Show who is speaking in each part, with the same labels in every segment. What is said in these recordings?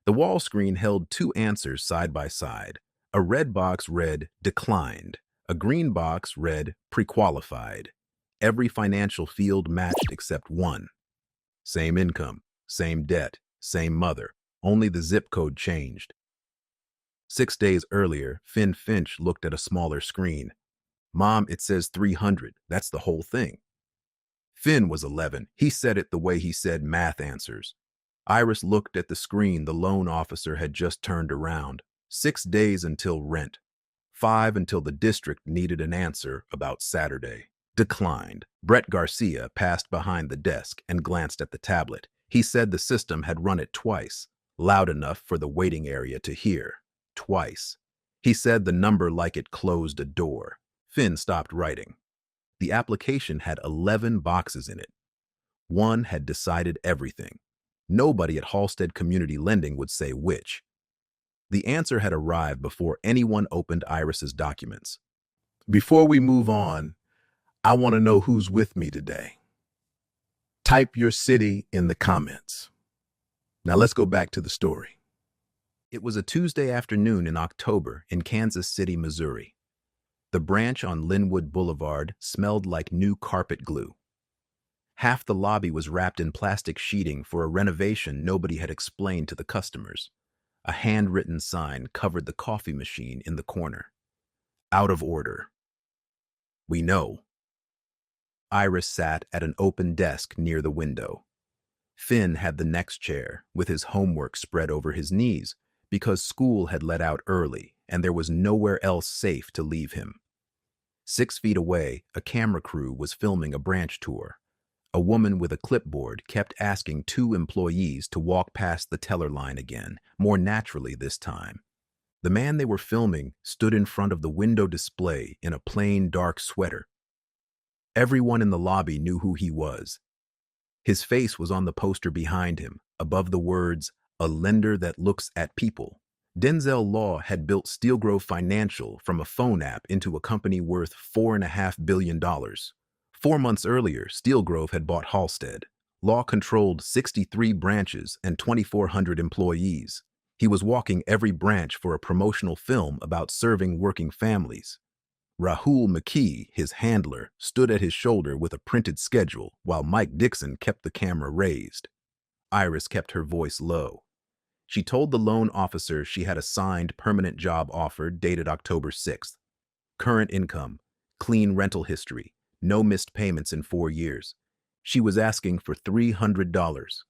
Speaker 1: The wall screen held two answers side by side. A red box read declined. A green box read pre-qualified. Every financial field matched except one. Same income, same debt, same mother. Only the zip code changed. 6 days earlier, Finch looked at a smaller screen. Mom, it says 300. That's the whole thing. Finn was 11. He said it the way he said math answers. Iris looked at the screen the loan officer had just turned around. 6 days until rent. 5 until the district needed an answer about Saturday. Declined. Brett Garcia passed behind the desk and glanced at the tablet. He said the system had run it twice, loud enough for the waiting area to hear. Twice. He said the number like it closed a door. Finn stopped writing. The application had 11 boxes in it. One had decided everything. Nobody at Halstead Community Lending would say which. The answer had arrived before anyone opened Iris's documents.
Speaker 2: Before we move on, I want to know who's with me today. Type your city in the comments. Now let's go back to the story.
Speaker 1: It was a Tuesday afternoon in October in Kansas City, Missouri. The branch on Linwood Boulevard smelled like new carpet glue. Half the lobby was wrapped in plastic sheeting for a renovation nobody had explained to the customers. A handwritten sign covered the coffee machine in the corner. Out of order. We know. Iris sat at an open desk near the window. Finn had the next chair, with his homework spread over his knees, because school had let out early and there was nowhere else safe to leave him. 6 feet away, a camera crew was filming a branch tour. A woman with a clipboard kept asking 2 employees to walk past the teller line again, more naturally this time. The man they were filming stood in front of the window display in a plain dark sweater. Everyone in the lobby knew who he was. His face was on the poster behind him, above the words, "A lender that looks at people." Denzel Law had built Steelgrove Financial from a phone app into a company worth $4.5 billion. 4 months earlier, Steelgrove had bought Halstead. Law controlled 63 branches and 2,400 employees. He was walking every branch for a promotional film about serving working families. Rahul McKee, his handler, stood at his shoulder with a printed schedule while Mike Dixon kept the camera raised. Iris kept her voice low. She told the loan officer she had a signed permanent job offer dated October 6th. Current income, clean rental history, no missed payments in 4 years. She was asking for $300.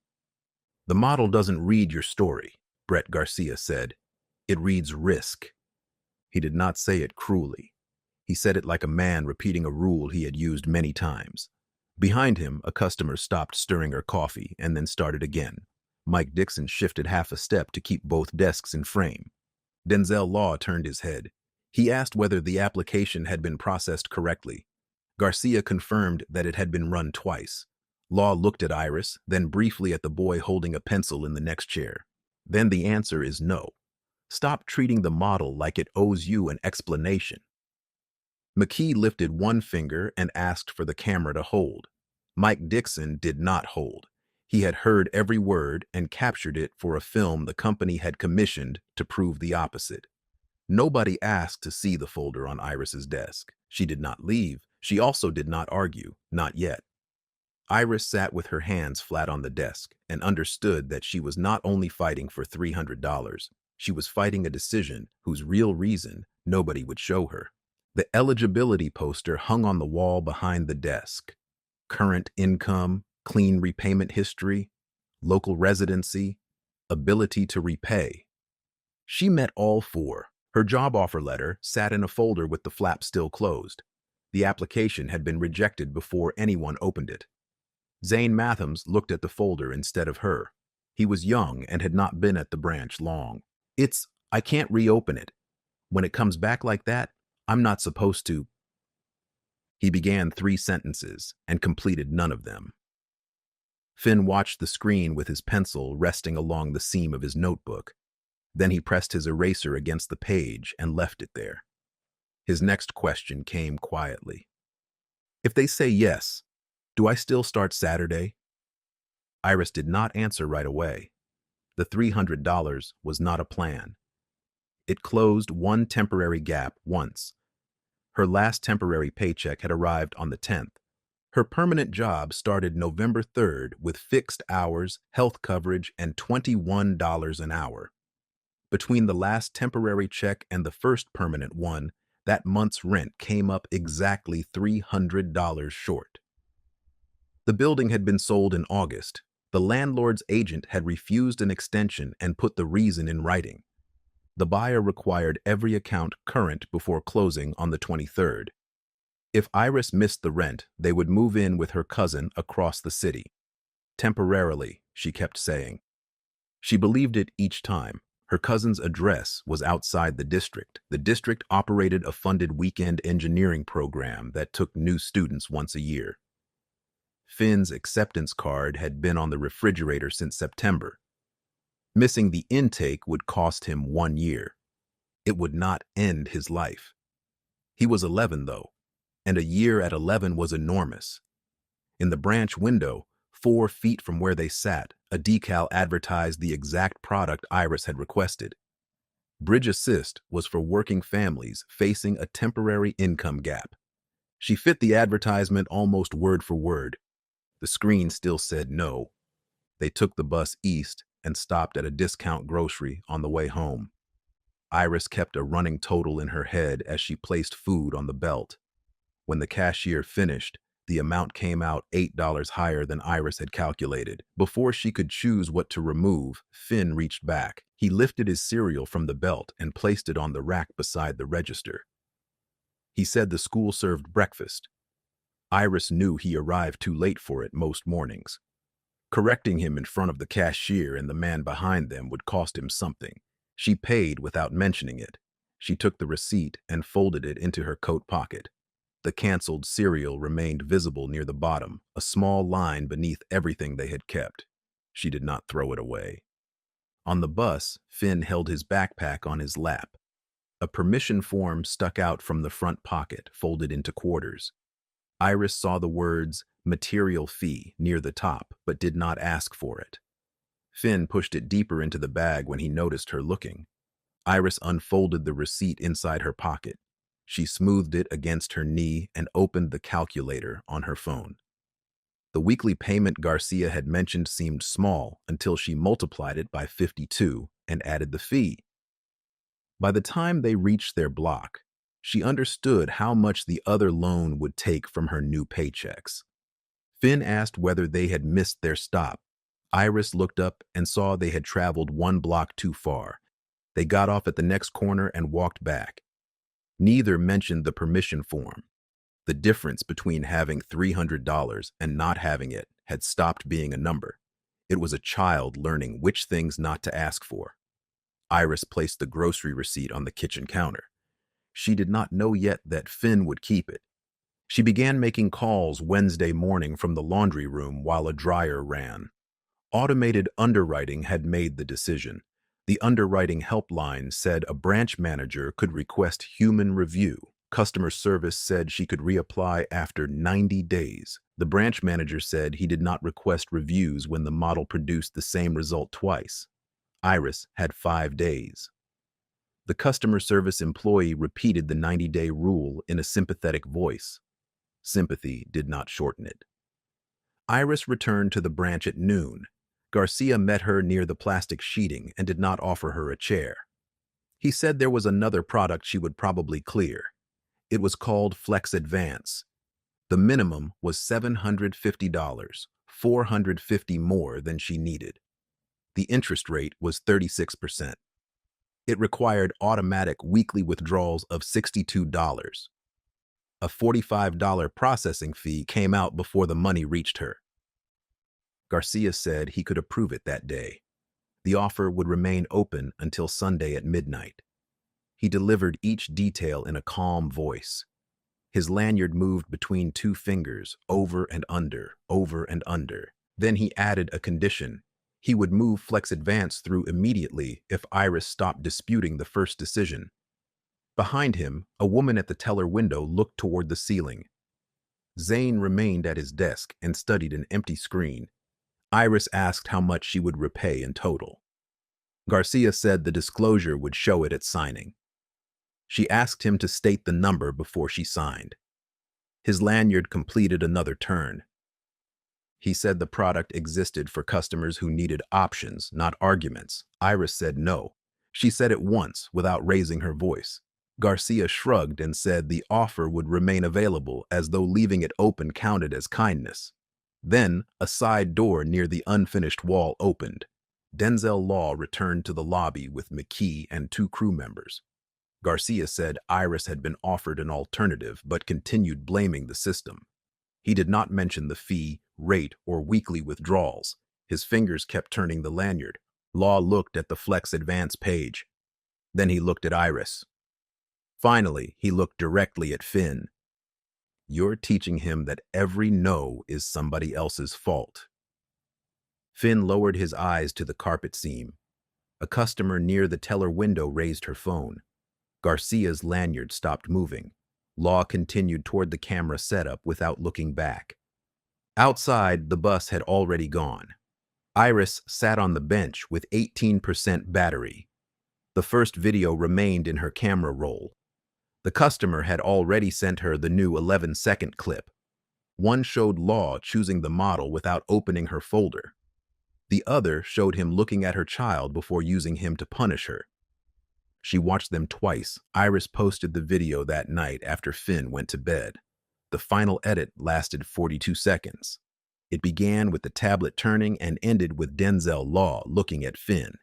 Speaker 1: The model doesn't read your story, Brett Garcia said. It reads risk. He did not say it cruelly. He said it like a man repeating a rule he had used many times. Behind him, a customer stopped stirring her coffee and then started again. Mike Dixon shifted half a step to keep both desks in frame. Denzel Law turned his head. He asked whether the application had been processed correctly. Garcia confirmed that it had been run twice. Law looked at Iris, then briefly at the boy holding a pencil in the next chair. Then the answer is no. Stop treating the model like it owes you an explanation. McKee lifted one finger and asked for the camera to hold. Mike Dixon did not hold. He had heard every word and captured it for a film the company had commissioned to prove the opposite. Nobody asked to see the folder on Iris's desk. She did not leave. She also did not argue, not yet. Iris sat with her hands flat on the desk and understood that she was not only fighting for $300, she was fighting a decision whose real reason nobody would show her. The eligibility poster hung on the wall behind the desk. Current income, clean repayment history, local residency, ability to repay. She met all 4. Her job offer letter sat in a folder with the flap still closed. The application had been rejected before anyone opened it. Zane Mathams looked at the folder instead of her. He was young and had not been at the branch long. I can't reopen it. When it comes back like that, I'm not supposed to. He began 3 sentences and completed none of them. Finn watched the screen with his pencil resting along the seam of his notebook. Then he pressed his eraser against the page and left it there. His next question came quietly. If they say yes, do I still start Saturday? Iris did not answer right away. The $300 was not a plan. It closed one temporary gap once. Her last temporary paycheck had arrived on the 10th. Her permanent job started November 3rd with fixed hours, health coverage, and $21 an hour. Between the last temporary check and the first permanent one, that month's rent came up exactly $300 short. The building had been sold in August. The landlord's agent had refused an extension and put the reason in writing. The buyer required every account current before closing on the 23rd. If Iris missed the rent, they would move in with her cousin across the city. Temporarily, she kept saying. She believed it each time. Her cousin's address was outside the district. The district operated a funded weekend engineering program that took new students once a year. Finn's acceptance card had been on the refrigerator since September. Missing the intake would cost him 1 year. It would not end his life. He was 11, though, and a year at 11 was enormous. In the branch window, 4 feet from where they sat, a decal advertised the exact product Iris had requested. Bridge Assist was for working families facing a temporary income gap. She fit the advertisement almost word for word. The screen still said no. They took the bus east and stopped at a discount grocery on the way home. Iris kept a running total in her head as she placed food on the belt. When the cashier finished, the amount came out $8 higher than Iris had calculated. Before she could choose what to remove, Finn reached back. He lifted his cereal from the belt and placed it on the rack beside the register. He said the school served breakfast. Iris knew he arrived too late for it most mornings. Correcting him in front of the cashier and the man behind them would cost him something. She paid without mentioning it. She took the receipt and folded it into her coat pocket. The canceled cereal remained visible near the bottom, a small line beneath everything they had kept. She did not throw it away. On the bus, Finn held his backpack on his lap. A permission form stuck out from the front pocket, folded into quarters. Iris saw the words "material fee" near the top, but did not ask for it. Finn pushed it deeper into the bag when he noticed her looking. Iris unfolded the receipt inside her pocket. She smoothed it against her knee and opened the calculator on her phone. The weekly payment Garcia had mentioned seemed small until she multiplied it by 52 and added the fee. By the time they reached their block, she understood how much the other loan would take from her new paychecks. Finn asked whether they had missed their stop. Iris looked up and saw they had traveled 1 block too far. They got off at the next corner and walked back. Neither mentioned the permission form. The difference between having $300 and not having it had stopped being a number. It was a child learning which things not to ask for. Iris placed the grocery receipt on the kitchen counter. She did not know yet that Finn would keep it. She began making calls Wednesday morning from the laundry room while a dryer ran. Automated underwriting had made the decision. The underwriting helpline said a branch manager could request human review. Customer service said she could reapply after 90 days. The branch manager said he did not request reviews when the model produced the same result twice. Iris had 5 days. The customer service employee repeated the 90-day rule in a sympathetic voice. Sympathy did not shorten it. Iris returned to the branch at noon. Garcia met her near the plastic sheeting and did not offer her a chair. He said there was another product she would probably clear. It was called Flex Advance. The minimum was $750, $450 more than she needed. The interest rate was 36%. It required automatic weekly withdrawals of $62. A $45 processing fee came out before the money reached her. Garcia said he could approve it that day. The offer would remain open until Sunday at midnight. He delivered each detail in a calm voice. His lanyard moved between 2 fingers, over and under, over and under. Then he added a condition. He would move Flex Advance through immediately if Iris stopped disputing the first decision. Behind him, a woman at the teller window looked toward the ceiling. Zane remained at his desk and studied an empty screen. Iris asked how much she would repay in total. Garcia said the disclosure would show it at signing. She asked him to state the number before she signed. His lanyard completed another turn. He said the product existed for customers who needed options, not arguments. Iris said no. She said it once, without raising her voice. Garcia shrugged and said the offer would remain available, as though leaving it open counted as kindness. Then, a side door near the unfinished wall opened. Denzel Law returned to the lobby with McKee and two crew members. Garcia said Iris had been offered an alternative, but continued blaming the system. He did not mention the fee, rate, or weekly withdrawals. His fingers kept turning the lanyard. Law looked at the Flex Advance page. Then he looked at Iris. Finally, he looked directly at Finn. You're teaching him that every no is somebody else's fault. Finn lowered his eyes to the carpet seam. A customer near the teller window raised her phone. Garcia's lanyard stopped moving. Law continued toward the camera setup without looking back. Outside, the bus had already gone. Iris sat on the bench with 18% battery. The first video remained in her camera roll. The customer had already sent her the new 11-second clip. One showed Law choosing the model without opening her folder. The other showed him looking at her child before using him to punish her. She watched them twice. Iris posted the video that night after Finn went to bed. The final edit lasted 42 seconds. It began with the tablet turning and ended with Denzel Law looking at Finn.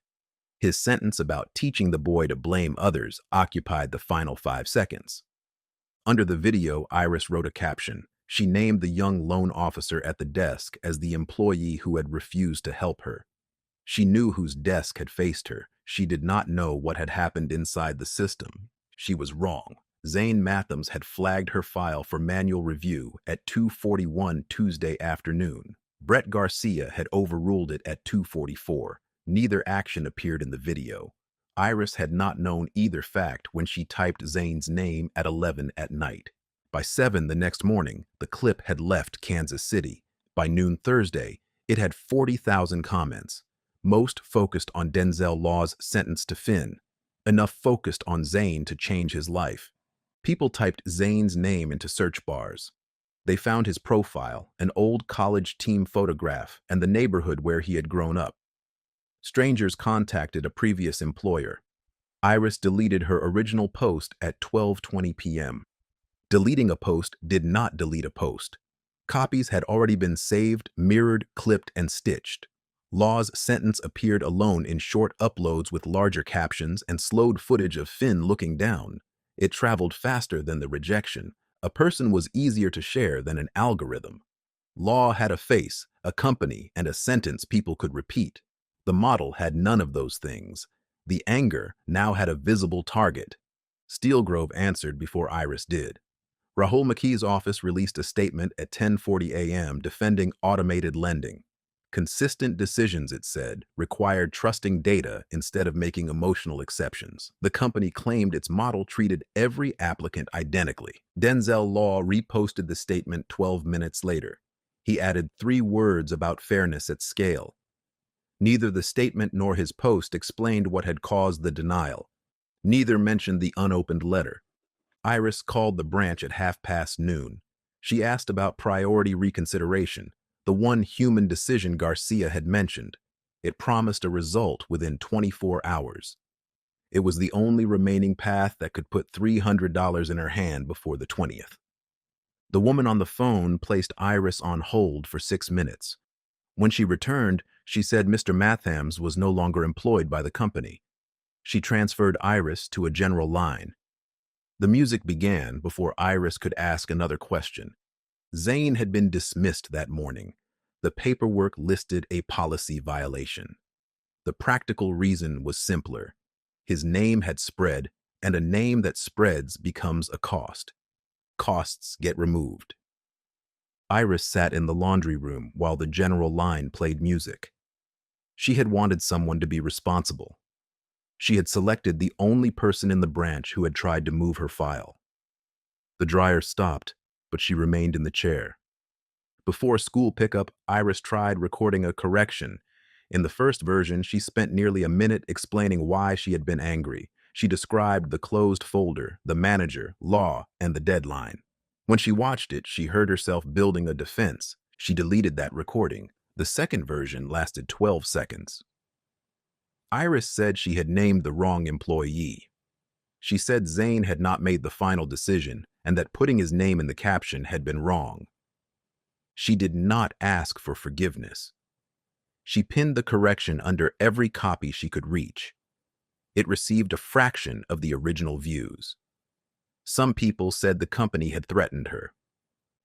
Speaker 1: His sentence about teaching the boy to blame others occupied the final 5 seconds. Under the video, Iris wrote a caption. She named the young loan officer at the desk as the employee who had refused to help her. She knew whose desk had faced her. She did not know what had happened inside the system. She was wrong. Zane Mathams had flagged her file for manual review at 2:41 Tuesday afternoon. Brett Garcia had overruled it at 2:44. Neither action appeared in the video. Iris had not known either fact when she typed Zane's name at 11 at night. By 7 the next morning, the clip had left Kansas City. By noon Thursday, it had 40,000 comments. Most focused on Denzel Law's sentence to Finn. Enough focused on Zane to change his life. People typed Zane's name into search bars. They found his profile, an old college team photograph, and the neighborhood where he had grown up. Strangers contacted a previous employer. Iris deleted her original post at 12:20 p.m. Deleting a post did not delete a post. Copies had already been saved, mirrored, clipped, and stitched. Law's sentence appeared alone in short uploads with larger captions and slowed footage of Finn looking down. It traveled faster than the rejection. A person was easier to share than an algorithm. Law had a face, a company, and a sentence people could repeat. The model had none of those things. The anger now had a visible target. Steelgrove answered before Iris did. Rahul McKee's office released a statement at 10:40 a.m. defending automated lending. Consistent decisions, it said, required trusting data instead of making emotional exceptions. The company claimed its model treated every applicant identically. Denzel Law reposted the statement 12 minutes later. He added 3 words about fairness at scale. Neither the statement nor his post explained what had caused the denial. Neither mentioned the unopened letter. Iris called the branch at noon. She asked about priority reconsideration, the one human decision Garcia had mentioned. It promised a result within 24 hours. It was the only remaining path that could put $300 in her hand before the 20th. The woman on the phone placed Iris on hold for 6 minutes. When she returned, she said Mr. Mathams was no longer employed by the company. She transferred Iris to a general line. The music began before Iris could ask another question. Zane had been dismissed that morning. The paperwork listed a policy violation. The practical reason was simpler. His name had spread, and a name that spreads becomes a cost. Costs get removed. Iris sat in the laundry room while the general line played music. She had wanted someone to be responsible. She had selected the only person in the branch who had tried to move her file. The dryer stopped, but she remained in the chair. Before school pickup, Iris tried recording a correction. In the first version, she spent nearly a minute explaining why she had been angry. She described the closed folder, the manager, law, and the deadline. When she watched it, she heard herself building a defense. She deleted that recording. The second version lasted 12 seconds. Iris said she had named the wrong employee. She said Zane had not made the final decision and that putting his name in the caption had been wrong. She did not ask for forgiveness. She pinned the correction under every copy she could reach. It received a fraction of the original views. Some people said the company had threatened her.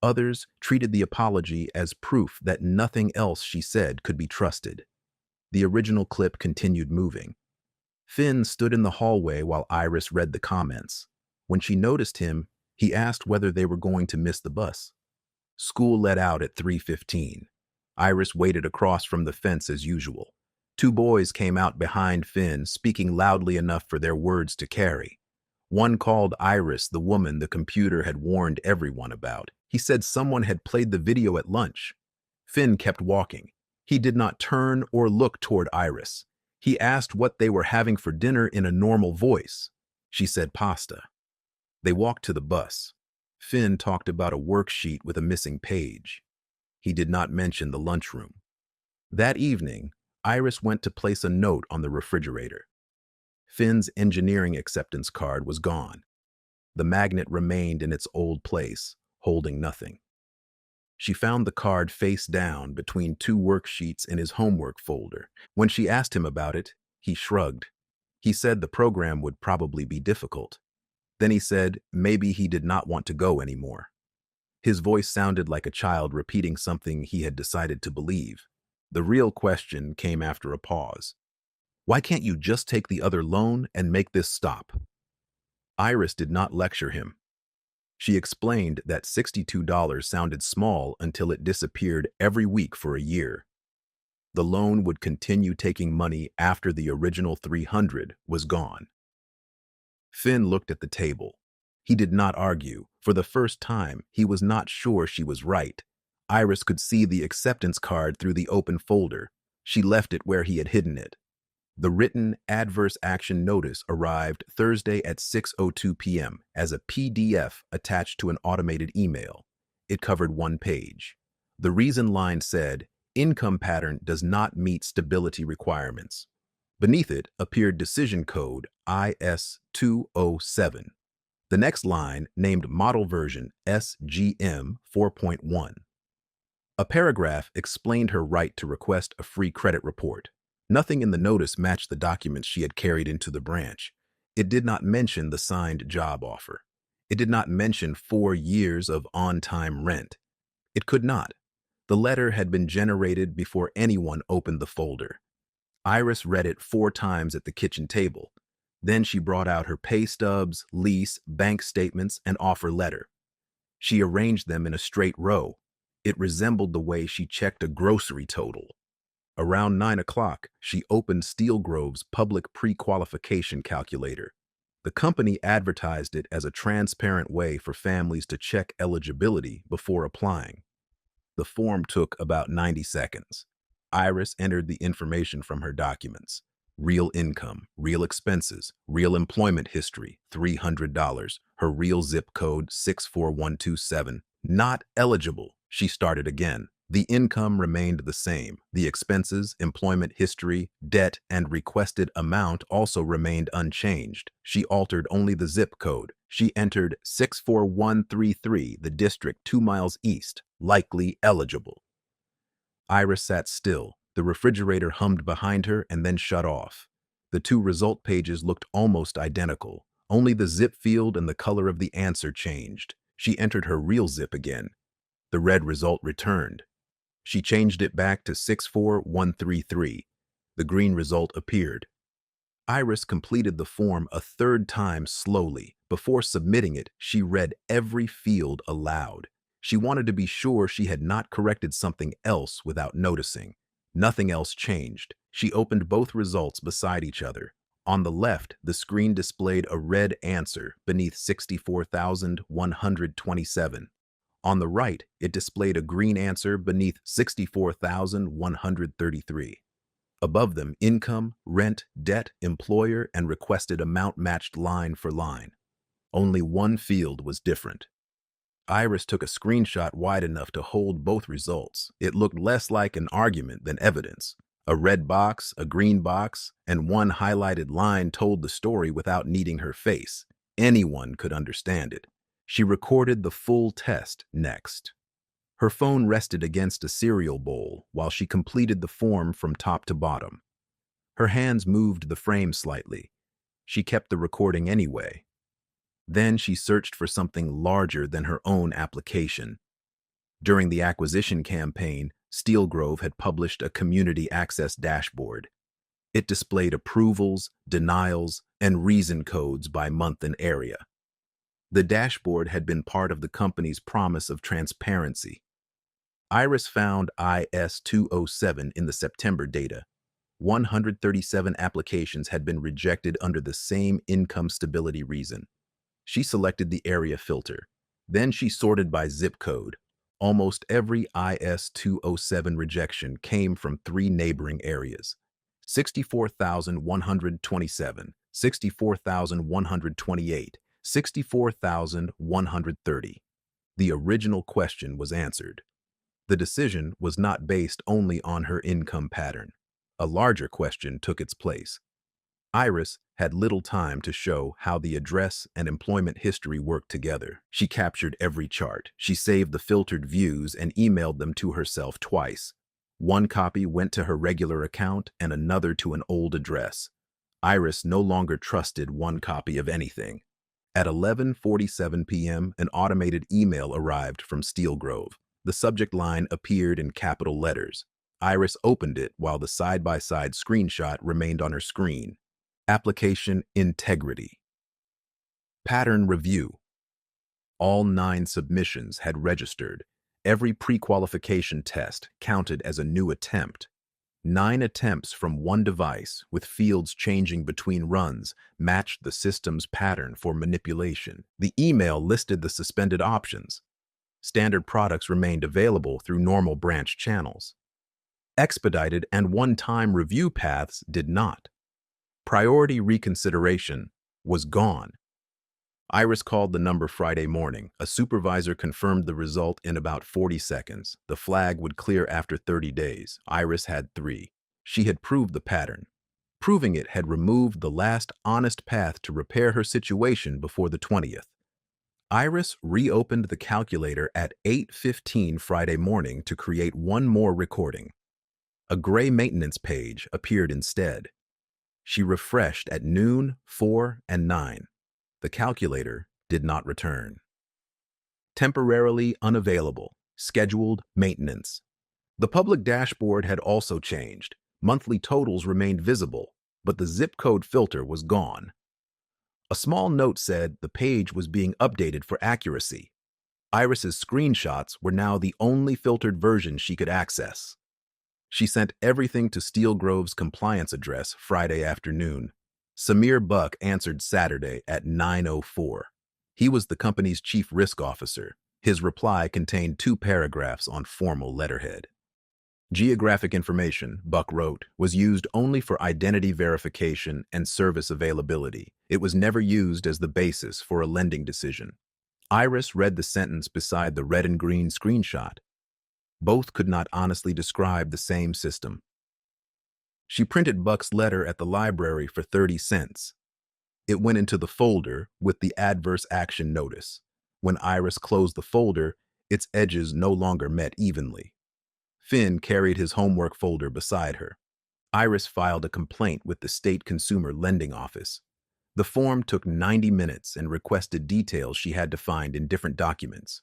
Speaker 1: Others treated the apology as proof that nothing else she said could be trusted. The original clip continued moving. Finn stood in the hallway while Iris read the comments. When she noticed him, he asked whether they were going to miss the bus. School let out at 3:15. Iris waited across from the fence as usual. Two boys came out behind Finn, speaking loudly enough for their words to carry. One called Iris the woman the computer had warned everyone about. He said someone had played the video at lunch. Finn kept walking. He did not turn or look toward Iris. He asked what they were having for dinner in a normal voice. She said pasta. They walked to the bus. Finn talked about a worksheet with a missing page. He did not mention the lunchroom. That evening, Iris went to place a note on the refrigerator. Finn's engineering acceptance card was gone. The magnet remained in its old place, holding nothing. She found the card face down between two worksheets in his homework folder. When she asked him about it, he shrugged. He said the program would probably be difficult. Then he said maybe he did not want to go anymore. His voice sounded like a child repeating something he had decided to believe. The real question came after a pause. Why can't you just take the other loan and make this stop? Iris did not lecture him. She explained that $62 sounded small until it disappeared every week for a year. The loan would continue taking money after the original $300 was gone. Finn looked at the table. He did not argue. For the first time, he was not sure she was right. Iris could see the acceptance card through the open folder. She left it where he had hidden it. The written adverse action notice arrived Thursday at 6:02 p.m. as a PDF attached to an automated email. It covered one page. The reason line said, "Income pattern does not meet stability requirements." Beneath it appeared decision code IS-207. The next line named model version SGM 4.1. A paragraph explained her right to request a free credit report. Nothing in the notice matched the documents she had carried into the branch. It did not mention the signed job offer. It did not mention 4 years of on-time rent. It could not. The letter had been generated before anyone opened the folder. Iris read it 4 times at the kitchen table. Then she brought out her pay stubs, lease, bank statements, and offer letter. She arranged them in a straight row. It resembled the way she checked a grocery total. Around 9 o'clock, she opened Steel Grove's public pre-qualification calculator. The company advertised it as a transparent way for families to check eligibility before applying. The form took about 90 seconds. Iris entered the information from her documents. Real income, real expenses, real employment history, $300. Her real zip code, 64127. Not eligible. She started again. The income remained the same. The expenses, employment history, debt, and requested amount also remained unchanged. She altered only the zip code. She entered 64133, the district 2 miles east, likely eligible. Iris sat still. The refrigerator hummed behind her and then shut off. The 2 result pages looked almost identical. Only the zip field and the color of the answer changed. She entered her real zip again. The red result returned. She changed it back to 64133. The green result appeared. Iris completed the form a 3rd time slowly. Before submitting it, she read every field aloud. She wanted to be sure she had not corrected something else without noticing. Nothing else changed. She opened both results beside each other. On the left, the screen displayed a red answer beneath 64,127. On the right, it displayed a green answer beneath 64,133. Above them, income, rent, debt, employer, and requested amount matched line for line. Only one field was different. Iris took a screenshot wide enough to hold both results. It looked less like an argument than evidence. A red box, a green box, and one highlighted line told the story without needing her face. Anyone could understand it. She recorded the full test next. Her phone rested against a cereal bowl while she completed the form from top to bottom. Her hands moved the frame slightly. She kept the recording anyway. Then she searched for something larger than her own application. During the acquisition campaign, Steelgrove had published a community access dashboard. It displayed approvals, denials, and reason codes by month and area. The dashboard had been part of the company's promise of transparency. Iris found IS-207 in the September data. 137 applications had been rejected under the same income stability reason. She selected the area filter. Then she sorted by zip code. Almost every IS-207 rejection came from 3 neighboring areas: 64,127, 64,128, 64,130. The original question was answered. The decision was not based only on her income pattern. A larger question took its place. Iris had little time to show how the address and employment history worked together. She captured every chart. She saved the filtered views and emailed them to herself twice. One copy went to her regular account and another to an old address. Iris no longer trusted one copy of anything. At 11:47 p.m., an automated email arrived from Steelgrove. The subject line appeared in capital letters. Iris opened it while the side-by-side screenshot remained on her screen. Application integrity. Pattern review. All 9 submissions had registered. Every pre-qualification test counted as a new attempt. 9 attempts from one device, with fields changing between runs, matched the system's pattern for manipulation. The email listed the suspended options. Standard products remained available through normal branch channels. Expedited and one-time review paths did not. Priority reconsideration was gone. Iris called the number Friday morning. A supervisor confirmed the result in about 40 seconds. The flag would clear after 30 days. Iris had 3. She had proved the pattern. Proving it had removed the last honest path to repair her situation before the 20th. Iris reopened the calculator at 8:15 Friday morning to create one more recording. A gray maintenance page appeared instead. She refreshed at noon, 4, and 9. The calculator did not return. Temporarily unavailable. Scheduled maintenance. The public dashboard had also changed. Monthly totals remained visible, but the zip code filter was gone. A small note said the page was being updated for accuracy. Iris's screenshots were now the only filtered version she could access. She sent everything to Steelgrove's compliance address Friday afternoon. Samir Buck answered Saturday at 9:04. He was the company's chief risk officer. His reply contained 2 paragraphs on formal letterhead. Geographic information, Buck wrote, was used only for identity verification and service availability. It was never used as the basis for a lending decision. Iris read the sentence beside the red and green screenshot. Both could not honestly describe the same system. She printed Buck's letter at the library for 30 cents. It went into the folder with the adverse action notice. When Iris closed the folder, its edges no longer met evenly. Finn carried his homework folder beside her. Iris filed a complaint with the State Consumer Lending Office. The form took 90 minutes and requested details she had to find in different documents.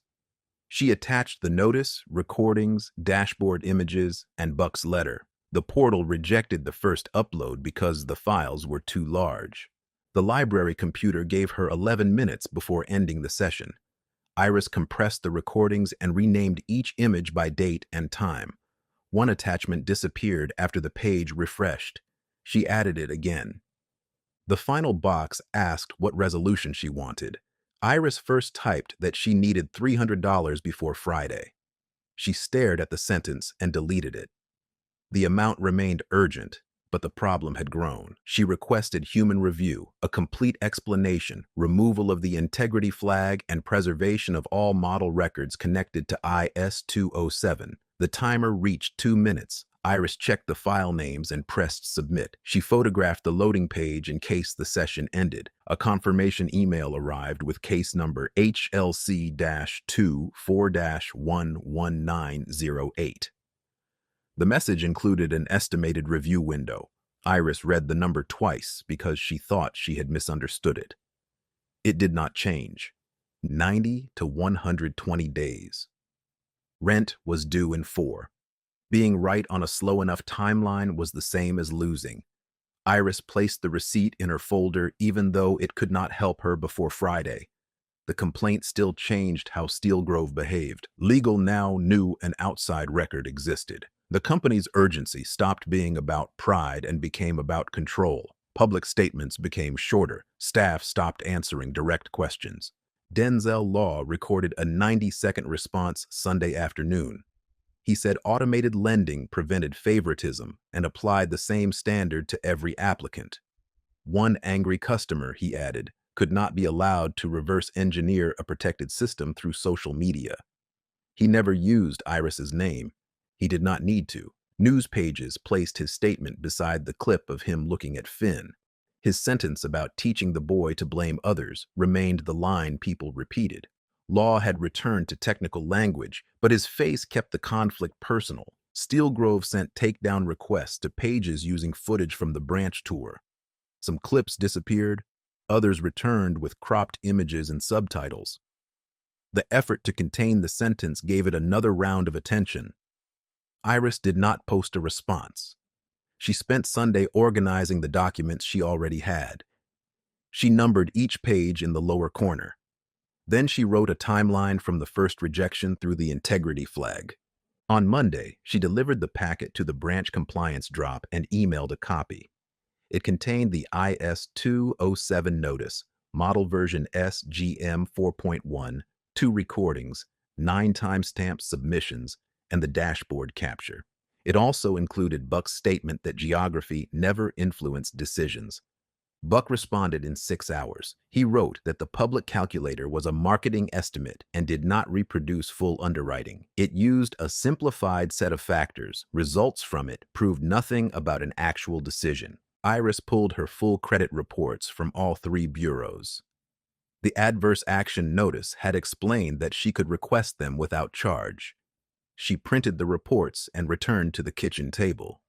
Speaker 1: She attached the notice, recordings, dashboard images, and Buck's letter. The portal rejected the first upload because the files were too large. The library computer gave her 11 minutes before ending the session. Iris compressed the recordings and renamed each image by date and time. One attachment disappeared after the page refreshed. She added it again. The final box asked what resolution she wanted. Iris first typed that she needed $300 before Friday. She stared at the sentence and deleted it. The amount remained urgent. but the problem had grown. She requested human review, a complete explanation, removal of the integrity flag, and preservation of all model records connected to IS-207. The timer reached 2 minutes. Iris checked the file names and pressed submit. She photographed the loading page in case the session ended. A confirmation email arrived with case number HLC-24-11908. The message included an estimated review window. Iris read the number twice because she thought she had misunderstood it. It did not change. 90 to 120 days. Rent was due in 4. Being right on a slow enough timeline was the same as losing. Iris placed the receipt in her folder even though it could not help her before Friday. The complaint still changed how Steelgrove behaved. Legal now knew an outside record existed. The company's urgency stopped being about pride and became about control. Public statements became shorter. Staff stopped answering direct questions. Denzel Law recorded a 90-second response Sunday afternoon. He said automated lending prevented favoritism and applied the same standard to every applicant. One angry customer, he added, could not be allowed to reverse engineer a protected system through social media. He never used Iris's name. He did not need to. News pages placed his statement beside the clip of him looking at Finn. His sentence about teaching the boy to blame others remained the line people repeated. Law had returned to technical language, but his face kept the conflict personal. Steelgrove sent takedown requests to pages using footage from the branch tour. Some clips disappeared, others returned with cropped images and subtitles. The effort to contain the sentence gave it another round of attention. Iris did not post a response. She spent Sunday organizing the documents she already had. She numbered each page in the lower corner. Then she wrote a timeline from the first rejection through the integrity flag. On Monday, she delivered the packet to the branch compliance drop and emailed a copy. It contained the IS-207 notice, model version SGM 4.1, 2 recordings, 9 timestamp submissions, and the dashboard capture. It also included Buck's statement that geography never influenced decisions. Buck responded in 6 hours. He wrote that the public calculator was a marketing estimate and did not reproduce full underwriting. It used a simplified set of factors. Results from it proved nothing about an actual decision. Iris pulled her full credit reports from all 3 bureaus. The adverse action notice had explained that she could request them without charge. She printed the reports and returned to the kitchen table.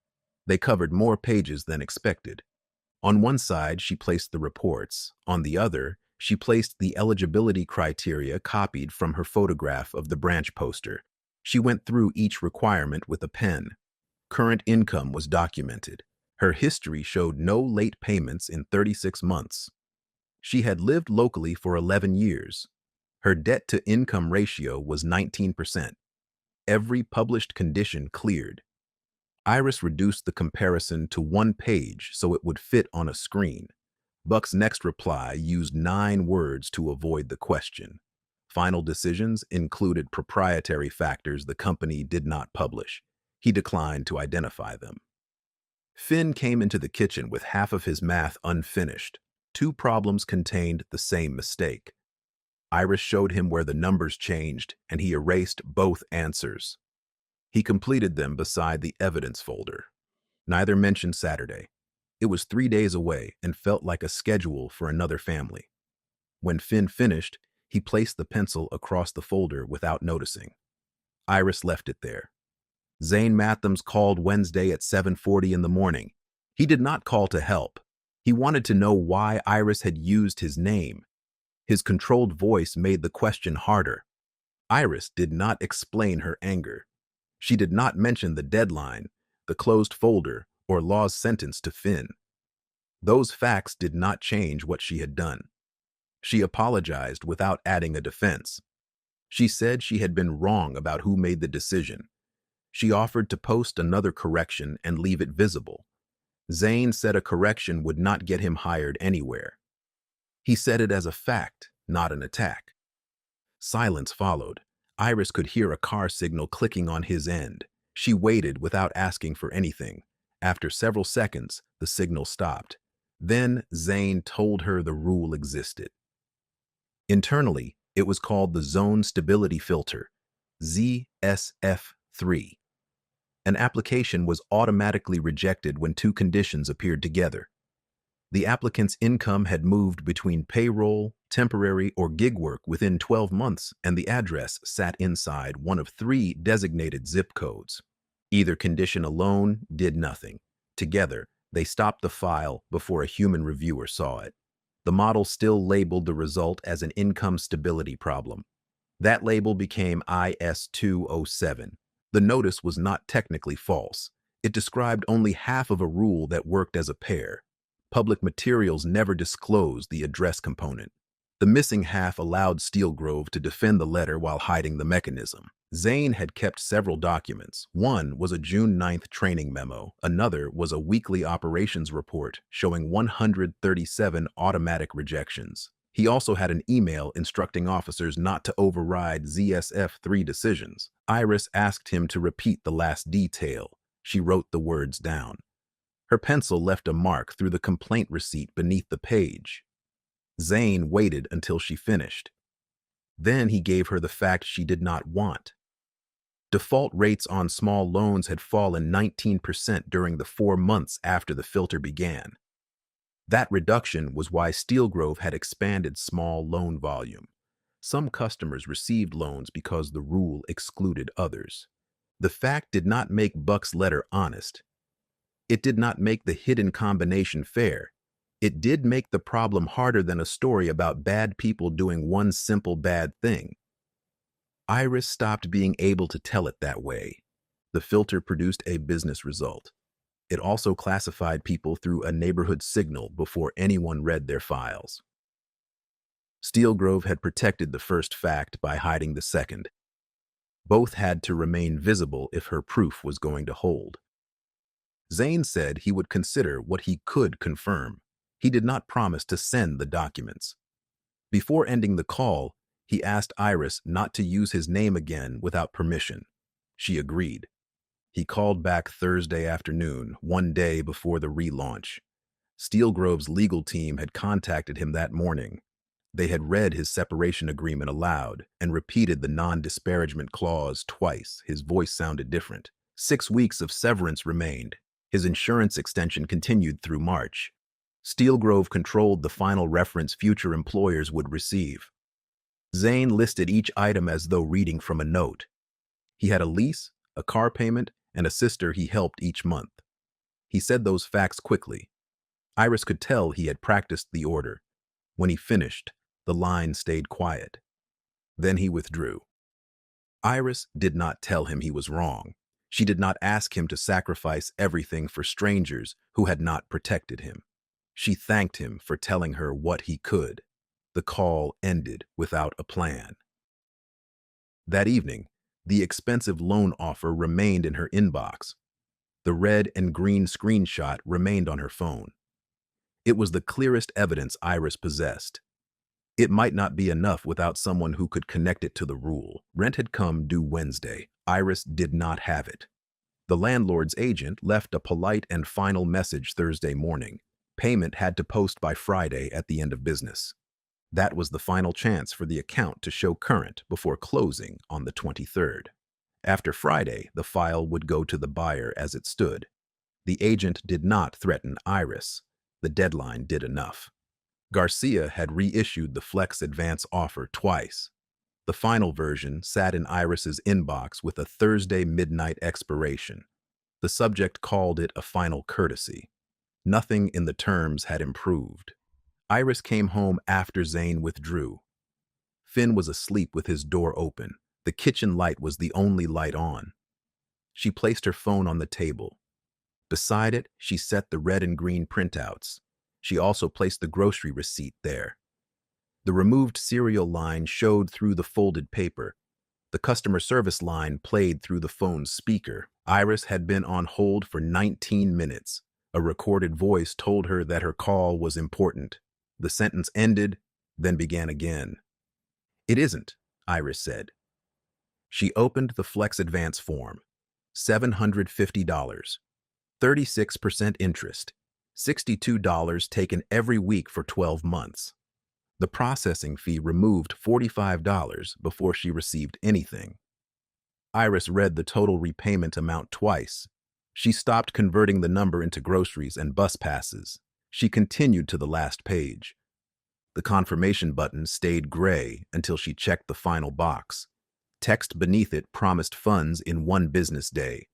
Speaker 1: They covered more pages than expected. On one side, she placed the reports. On the other, she placed the eligibility criteria copied from her photograph of the branch poster. She went through each requirement with a pen. Current income was documented. Her history showed no late payments in 36 months. She had lived locally for 11 years. Her debt-to-income ratio was 19%. Every published condition cleared. Iris reduced the comparison to 1 page so it would fit on a screen. Buck's next reply used 9 words to avoid the question. Final decisions included proprietary factors the company did not publish. He declined to identify them. Finn came into the kitchen with half of his math unfinished. 2 problems contained the same mistake. Iris showed him where the numbers changed, and he erased both answers. He completed them beside the evidence folder. Neither mentioned Saturday. It was 3 days away and felt like a schedule for another family. When Finn finished, he placed the pencil across the folder without noticing. Iris left it there. Zane Mathams called Wednesday at 7:40 in the morning. He did not call to help. He wanted to know why Iris had used his name. His controlled voice made the question harder. Iris did not explain her anger. She did not mention the deadline, the closed folder, or Law's sentence to Finn. Those facts did not change what she had done. She apologized without adding a defense. She said she had been wrong about who made the decision. She offered to post another correction and leave it visible. Zane said a correction would not get him hired anywhere. He said it as a fact, not an attack. Silence followed. Iris could hear a car signal clicking on his end. She waited without asking for anything. After several seconds, the signal stopped. Then Zane told her the rule existed. Internally, it was called the Zone Stability Filter, ZSF3. An application was automatically rejected when two conditions appeared together. The applicant's income had moved between payroll, temporary, or gig work within 12 months, and the address sat inside one of three designated zip codes. Either condition alone did nothing. Together, they stopped the file before a human reviewer saw it. The model still labeled the result as an income stability problem. That label became IS-207. The notice was not technically false. It described only half of a rule that worked as a pair. Public materials never disclosed the address component. The missing half allowed Steelgrove to defend the letter while hiding the mechanism. Zane had kept several documents. One was a June 9th training memo. Another was a weekly operations report showing 137 automatic rejections. He also had an email instructing officers not to override ZSF3 decisions. Iris asked him to repeat the last detail. She wrote the words down. Her pencil left a mark through the complaint receipt beneath the page. Zane waited until she finished. Then he gave her the fact she did not want. Default rates on small loans had fallen 19% during the 4 months after the filter began. That reduction was why Steelgrove had expanded small loan volume. Some customers received loans because the rule excluded others. The fact did not make Buck's letter honest. It did not make the hidden combination fair. It did make the problem harder than a story about bad people doing one simple bad thing. Iris stopped being able to tell it that way. The filter produced a business result. It also classified people through a neighborhood signal before anyone read their files. Steelgrove had protected the first fact by hiding the second. Both had to remain visible if her proof was going to hold. Zane said he would consider what he could confirm. He did not promise to send the documents. Before ending the call, he asked Iris not to use his name again without permission. She agreed. He called back Thursday afternoon, one day before the relaunch. Steelgrove's legal team had contacted him that morning. They had read his separation agreement aloud and repeated the non-disparagement clause twice. His voice sounded different. 6 weeks of severance remained. His insurance extension continued through March. Steelgrove controlled the final reference future employers would receive. Zane listed each item as though reading from a note. He had a lease, a car payment, and a sister he helped each month. He said those facts quickly. Iris could tell he had practiced the order. When he finished, the line stayed quiet. Then he withdrew. Iris did not tell him he was wrong. She did not ask him to sacrifice everything for strangers who had not protected him. She thanked him for telling her what he could. The call ended without a plan. That evening, the expensive loan offer remained in her inbox. The red and green screenshot remained on her phone. It was the clearest evidence Iris possessed. It might not be enough without someone who could connect it to the rule. Rent had come due Wednesday. Iris did not have it. The landlord's agent left a polite and final message Thursday morning. Payment had to post by Friday at the end of business. That was the final chance for the account to show current before closing on the 23rd. After Friday, the file would go to the buyer as it stood. The agent did not threaten Iris. The deadline did enough. Garcia had reissued the Flex Advance offer twice. The final version sat in Iris's inbox with a Thursday midnight expiration. The subject called it a final courtesy. Nothing in the terms had improved. Iris came home after Zane withdrew. Finn was asleep with his door open. The kitchen light was the only light on. She placed her phone on the table. Beside it, she set the red and green printouts. She also placed the grocery receipt there. The removed serial line showed through the folded paper. The customer service line played through the phone's speaker. Iris had been on hold for 19 minutes. A recorded voice told her that her call was important. The sentence ended, then began again. "It isn't," Iris said. She opened the Flex Advance form. $750. 36% interest, $62 taken every week for 12 months. The processing fee removed $45 before she received anything. Iris read the total repayment amount twice. She stopped converting the number into groceries and bus passes. She continued to the last page. The confirmation button stayed gray until she checked the final box. Text beneath it promised funds in 1 business day.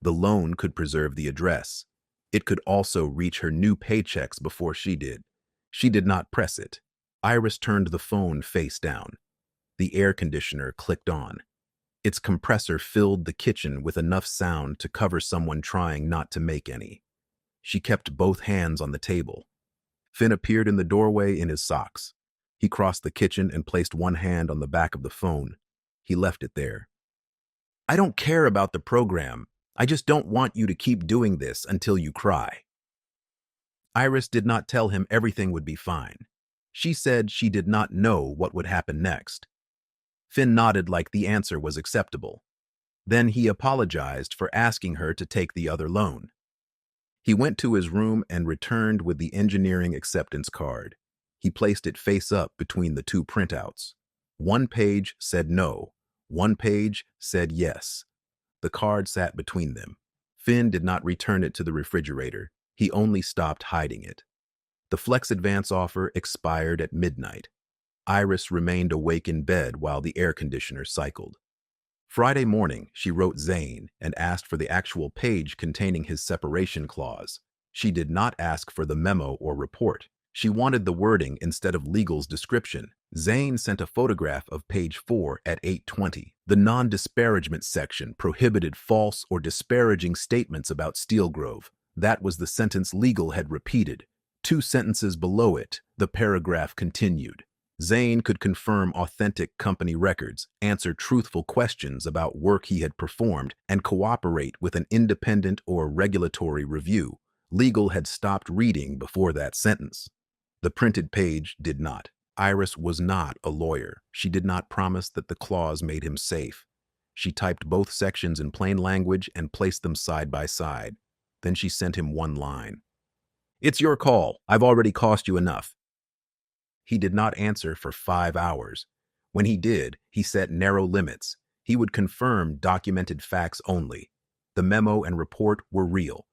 Speaker 1: The loan could preserve the address. It could also reach her new paychecks before she did. She did not press it. Iris turned the phone face down. The air conditioner clicked on. Its compressor filled the kitchen with enough sound to cover someone trying not to make any. She kept both hands on the table. Finn appeared in the doorway in his socks. He crossed the kitchen and placed one hand on the back of the phone. He left it there. "I don't care about the program. I just don't want you to keep doing this until you cry." Iris did not tell him everything would be fine. She said she did not know what would happen next. Finn nodded like the answer was acceptable. Then he apologized for asking her to take the other loan. He went to his room and returned with the engineering acceptance card. He placed it face up between the two printouts. One page said no. One page said yes. The card sat between them. Finn did not return it to the refrigerator. He only stopped hiding it. The Flex Advance offer expired at midnight. Iris remained awake in bed while the air conditioner cycled. Friday morning, she wrote Zane and asked for the actual page containing his separation clause. She did not ask for the memo or report. She wanted the wording instead of legal's description. Zane sent a photograph of page 4 at 8:20. The non-disparagement section prohibited false or disparaging statements about Steelgrove. That was the sentence legal had repeated. 2 sentences below it, the paragraph continued. Zane could confirm authentic company records, answer truthful questions about work he had performed, and cooperate with an independent or regulatory review. Legal had stopped reading before that sentence. The printed page did not. Iris was not a lawyer. She did not promise that the clause made him safe. She typed both sections in plain language and placed them side by side. Then she sent him one line. "It's your call. I've already cost you enough." He did not answer for 5 hours. When he did, he set narrow limits. He would confirm documented facts only. The memo and report were real.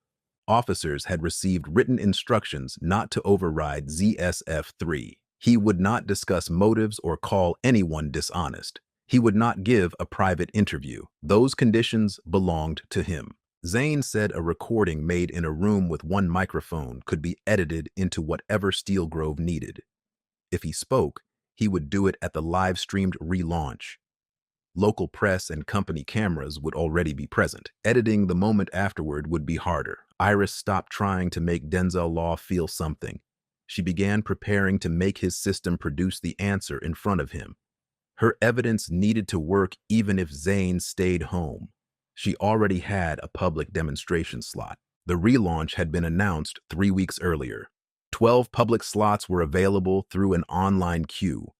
Speaker 1: Officers had received written instructions not to override ZSF-3. He would not discuss motives or call anyone dishonest. He would not give a private interview. Those conditions belonged to him. Zane said a recording made in a room with one microphone could be edited into whatever Steelgrove needed. If he spoke, he would do it at the live-streamed relaunch. Local press and company cameras would already be present. Editing the moment afterward would be harder. Iris stopped trying to make Denzel Law feel something. She began preparing to make his system produce the answer in front of him. Her evidence needed to work even if Zane stayed home. She already had a public demonstration slot. The relaunch had been announced 3 weeks earlier. 12 public slots were available through an online queue.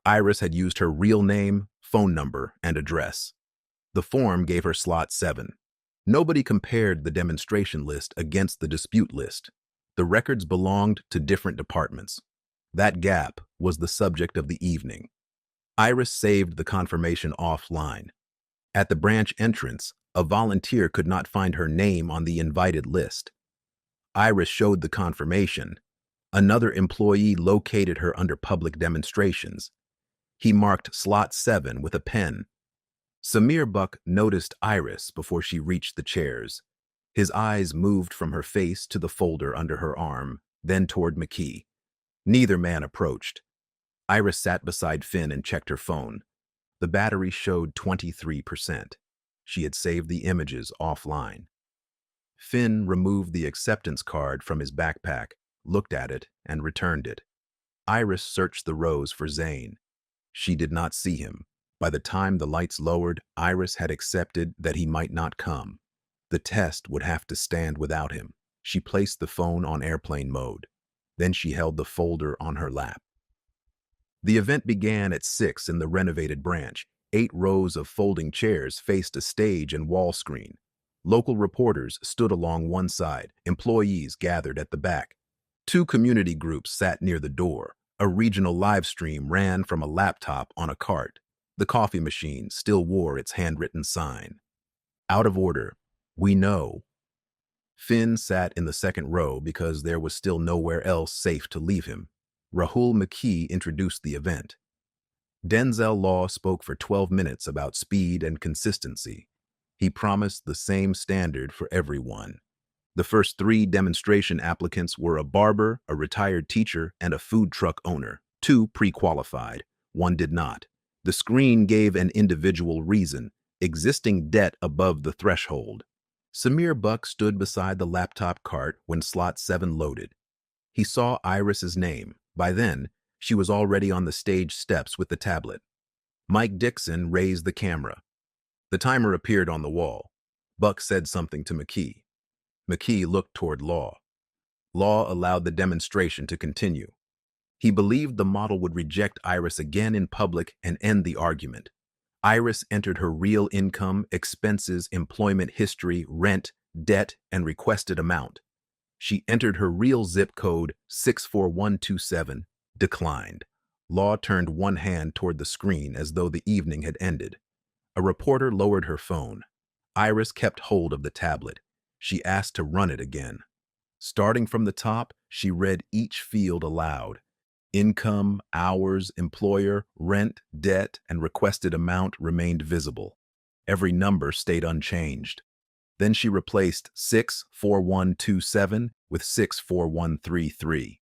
Speaker 1: Iris had used her real name, phone number, and address. The form gave her slot 7. Nobody compared the demonstration list against the dispute list. The records belonged to different departments. That gap was the subject of the evening. Iris saved the confirmation offline. At the branch entrance, a volunteer could not find her name on the invited list. Iris showed the confirmation. Another employee located her under public demonstrations. He marked slot 7 with a pen. Samir Buck noticed Iris before she reached the chairs. His eyes moved from her face to the folder under her arm, then toward McKee. Neither man approached. Iris sat beside Finn and checked her phone. The battery showed 23%. She had saved the images offline. Finn removed the acceptance card from his backpack, looked at it, and returned it. Iris searched the rows for Zane. She did not see him. By the time the lights lowered, Iris had accepted that he might not come. The test would have to stand without him. She placed the phone on airplane mode. Then she held the folder on her lap. The event began at 6 in the renovated branch. 8 rows of folding chairs faced a stage and wall screen. Local reporters stood along one side, employees gathered at the back. Two community groups sat near the door. A regional live stream ran from a laptop on a cart. The coffee machine still wore its handwritten sign. Out of order. We know. Finn sat in the second row because there was still nowhere else safe to leave him. Rahul McKee introduced the event. Denzel Law spoke for 12 minutes about speed and consistency. He promised the same standard for everyone. The first three demonstration applicants were a barber, a retired teacher, and a food truck owner. Two pre-qualified. One did not. The screen gave an individual reason: existing debt above the threshold. Samir Buck stood beside the laptop cart when slot 7 loaded. He saw Iris's name. By then, she was already on the stage steps with the tablet. Mike Dixon raised the camera. The timer appeared on the wall. Buck said something to McKee. McKee looked toward Law. Law allowed the demonstration to continue. He believed the model would reject Iris again in public and end the argument. Iris entered her real income, expenses, employment history, rent, debt, and requested amount. She entered her real zip code, 64127, declined. Law turned one hand toward the screen as though the evening had ended. A reporter lowered her phone. Iris kept hold of the tablet. She asked to run it again. Starting from the top, she read each field aloud. Income, hours, employer, rent, debt, and requested amount remained visible. Every number stayed unchanged. Then she replaced 64127 with 64133.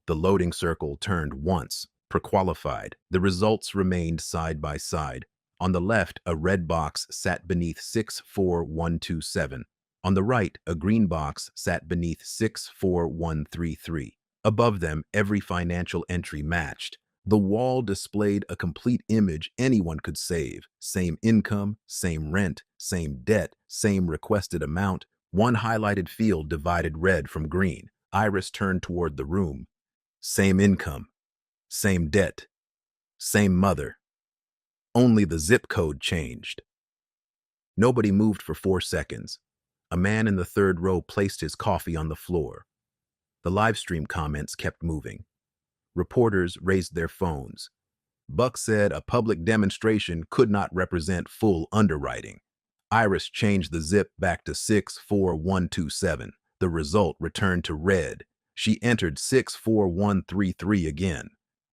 Speaker 1: The loading circle turned once, pre-qualified. The results remained side by side. On the left, a red box sat beneath 64127. On the right, a green box sat beneath 64133. Above them, every financial entry matched. The wall displayed a complete image anyone could save. Same income, same rent, same debt, same requested amount. One highlighted field divided red from green. Iris turned toward the room. Same income, same debt, same mother. Only the zip code changed. Nobody moved for 4 seconds. A man in the third row placed his coffee on the floor. The live stream comments kept moving. Reporters raised their phones. Buck said a public demonstration could not represent full underwriting. Iris changed the zip back to 64127. The result returned to red. She entered 64133 again.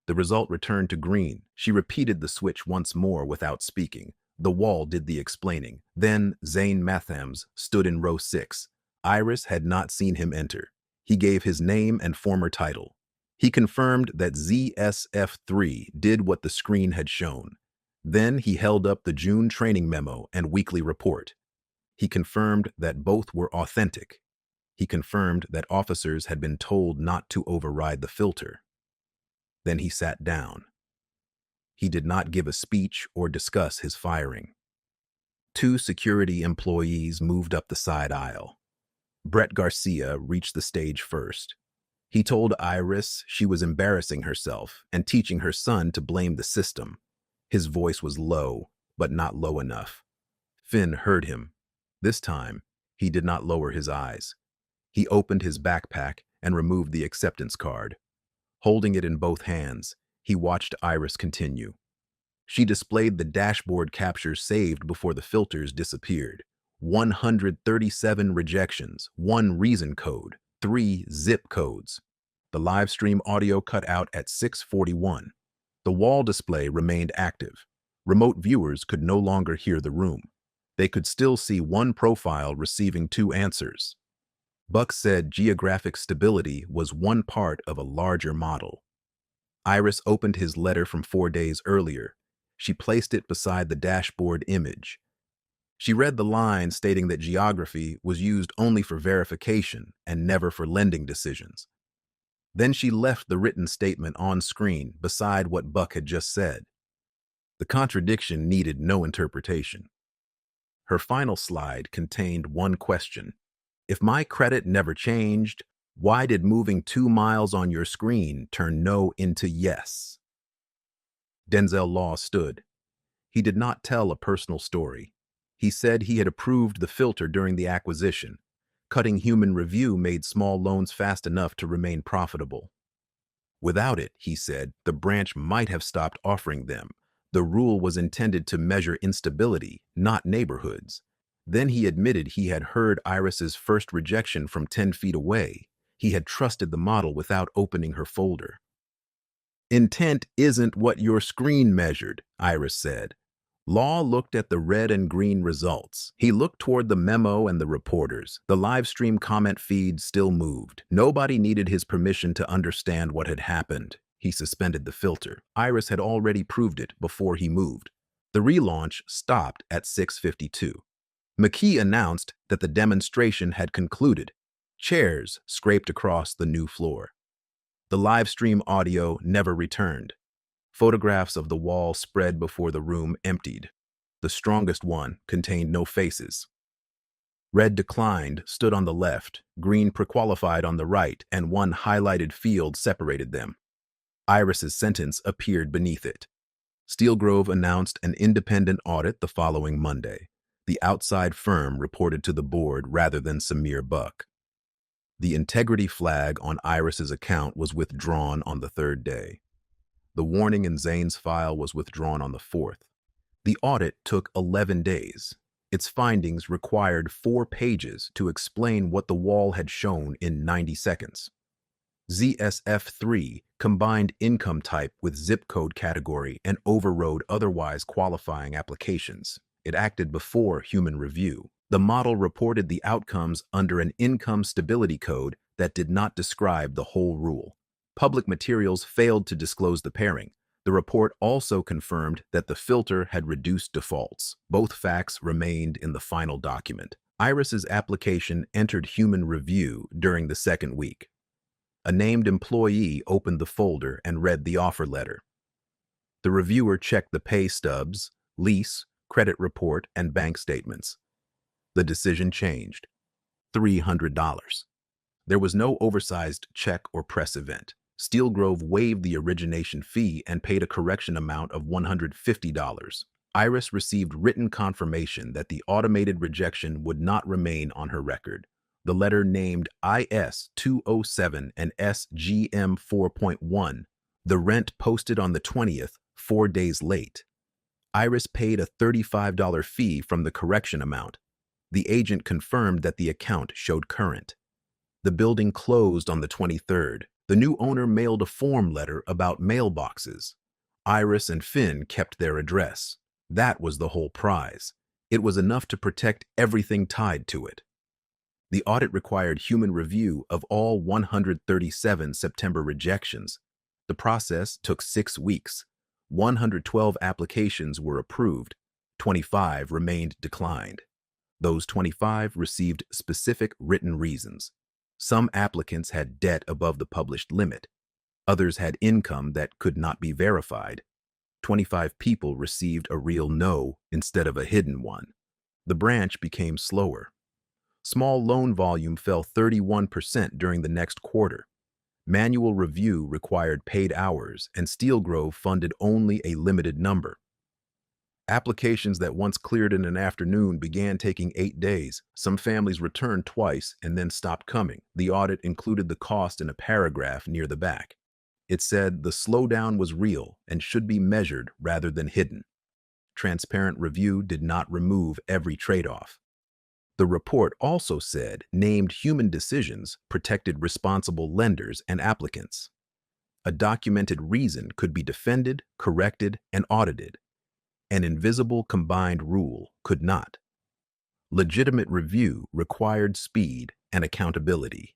Speaker 1: The result returned to green. She repeated the switch once more without speaking. The wall did the explaining. Then Zane Mathams stood in row 6. Iris had not seen him enter. He gave his name and former title. He confirmed that ZSF3 did what the screen had shown. Then he held up the June training memo and weekly report. He confirmed that both were authentic. He confirmed that officers had been told not to override the filter. Then he sat down. He did not give a speech or discuss his firing. 2 security employees moved up the side aisle. Brett Garcia reached the stage first. He told Iris she was embarrassing herself and teaching her son to blame the system. His voice was low, but not low enough. Finn heard him. This time, he did not lower his eyes. He opened his backpack and removed the acceptance card. Holding it in both hands, he watched Iris continue. She displayed the dashboard captures saved before the filters disappeared. 137 rejections, 1 reason code, 3 zip codes. The live stream audio cut out at 6:41. The wall display remained active. Remote viewers could no longer hear the room. They could still see one profile receiving 2 answers. Buck said geographic stability was one part of a larger model. Iris opened his letter from 4 days earlier. She placed it beside the dashboard image. She read the line stating that geography was used only for verification and never for lending decisions. Then she left the written statement on screen beside what Buck had just said. The contradiction needed no interpretation. Her final slide contained one question. If my credit never changed, why did moving 2 miles on your screen turn no into yes? Denzel Law stood. He did not tell a personal story. He said he had approved the filter during the acquisition. Cutting human review made small loans fast enough to remain profitable. Without it, he said, the branch might have stopped offering them. The rule was intended to measure instability, not neighborhoods. Then he admitted he had heard Iris's first rejection from 10 feet away. He had trusted the model without opening her folder. Intent isn't what your screen measured, Iris said. Law looked at the red and green results. He looked toward the memo and the reporters. The live stream comment feed still moved. Nobody needed his permission to understand what had happened. He suspended the filter. Iris had already proved it before he moved. The relaunch stopped at 6:52. McKee announced that the demonstration had concluded. Chairs scraped across the new floor. The live stream audio never returned. Photographs of the wall spread before the room emptied. The strongest one contained no faces. Red declined stood on the left, green prequalified on the right, and one highlighted field separated them. Iris's sentence appeared beneath it. Steelgrove announced an independent audit the following Monday. The outside firm reported to the board rather than Samir Buck. The integrity flag on Iris's account was withdrawn on the third day. The warning in Zane's file was withdrawn on the 4th. The audit took 11 days. Its findings required 4 pages to explain what the wall had shown in 90 seconds. ZSF3 combined income type with zip code category and overrode otherwise qualifying applications. It acted before human review. The model reported the outcomes under an income stability code that did not describe the whole rule. Public materials failed to disclose the pairing. The report also confirmed that the filter had reduced defaults. Both facts remained in the final document. Iris's application entered human review during the second week. A named employee opened the folder and read the offer letter. The reviewer checked the pay stubs, lease, credit report, and bank statements. The decision changed. $300. There was no oversized check or press event. Steelgrove waived the origination fee and paid a correction amount of $150. Iris received written confirmation that the automated rejection would not remain on her record. The letter named IS-207 and SGM 4.1. The rent posted on the 20th, 4 days late. Iris paid a $35 fee from the correction amount. The agent confirmed that the account showed current. The building closed on the 23rd. The new owner mailed a form letter about mailboxes. Iris and Finn kept their address. That was the whole prize. It was enough to protect everything tied to it. The audit required human review of all 137 September rejections. The process took 6 weeks. 112 applications were approved. 25 remained declined. Those 25 received specific written reasons. Some applicants had debt above the published limit. Others had income that could not be verified. 25 people received a real no instead of a hidden one. The branch became slower. Small loan volume fell 31% during the next quarter. Manual review required paid hours, and Steelgrove funded only a limited number. Applications that once cleared in an afternoon began taking 8 days. Some families returned twice and then stopped coming. The audit included the cost in a paragraph near the back. It said the slowdown was real and should be measured rather than hidden. Transparent review did not remove every trade-off. The report also said named human decisions protected responsible lenders and applicants. A documented reason could be defended, corrected, and audited. An invisible combined rule could not. Legitimate review required speed and accountability.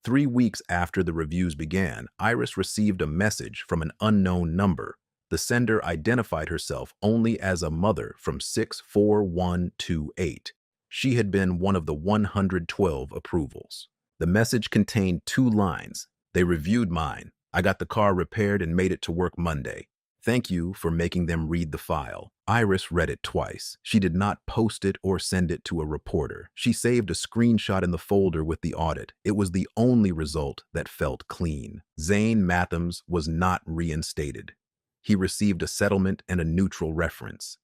Speaker 1: 3 weeks after the reviews began, Iris received a message from an unknown number. The sender identified herself only as a mother from 64128. She had been one of the 112 approvals. The message contained 2 lines. They reviewed mine. I got the car repaired and made it to work Monday. Thank you for making them read the file. Iris read it twice. She did not post it or send it to a reporter. She saved a screenshot in the folder with the audit. It was the only result that felt clean. Zane Mathams was not reinstated. He received a settlement and a neutral reference.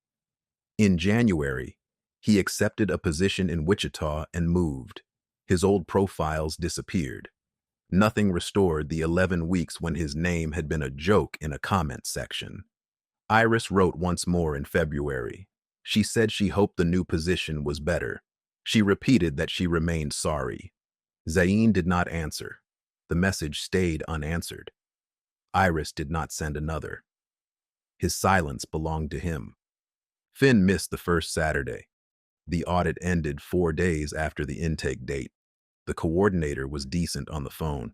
Speaker 1: In January, he accepted a position in Wichita and moved. His old profiles disappeared. Nothing restored the 11 weeks when his name had been a joke in a comment section. Iris wrote once more in February. She said she hoped the new position was better. She repeated that she remained sorry. Zayn did not answer. The message stayed unanswered. Iris did not send another. His silence belonged to him. Finn missed the first Saturday. The audit ended 4 days after the intake date. The coordinator was decent on the phone.